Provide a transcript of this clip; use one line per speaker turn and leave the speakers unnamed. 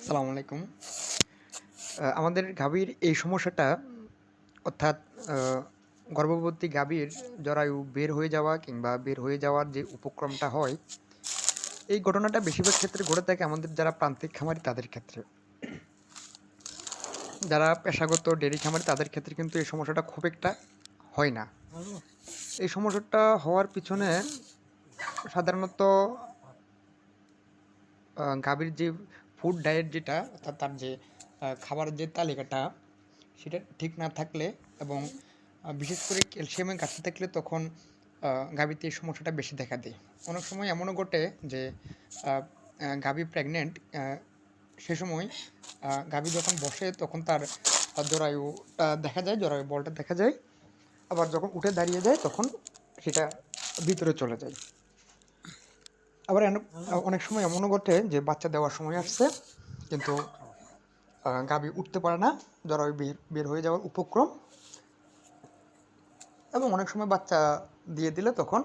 আসসালামু আলাইকুম। আমাদের গাভীর এই সমস্যাটা অর্থাৎ আ গর্ভবতী গাভীর জরায়ু বের হয়ে যাওয়া কিংবা বের হয়ে যাওয়ার যে উপক্রমটা হয়, এই ঘটনাটা বেশিরভাগ ক্ষেত্রে ঘটে থাকে আমাদের যারা প্রান্তিক খামারি তাদের ক্ষেত্রে। যারা পেশাগত ডেয়ারি খামারি তাদের ক্ষেত্রে কিন্তু এই সমস্যাটা খুব একটা হয় না। এই সমস্যাটা হওয়ার পিছনে সাধারণত গাভীর যে ফুড ডায়েট যেটা অর্থাৎ তার যে খাবারের যে তালিকাটা সেটা ঠিক না থাকলে এবং বিশেষ করে ক্যালসিয়ামের ঘাটতি থাকলে তখন গাভীতে এই সমস্যাটা বেশি দেখা দেয়। অনেক সময় এমনও ঘটে যে আ আ গাভী প্রেগন্যান্ট সে সময় গাভী যখন বসে তখন তার জরায়ুটা দেখা যায়, জরায়ু বলটা দেখা যায়। আবার যখন উঠে দাঁড়িয়ে যায় তখন সেটা ভিতরে চলে যায়। আবার অনেক সময় এমনও ঘটে যে বাচ্চা দেওয়ার সময় আসছে কিন্তু গাভী উঠতে পারে না, জরায়ু বের হয়ে যাওয়ার উপক্রম এবং অনেক সময় বাচ্চা দিয়ে দিলে তখন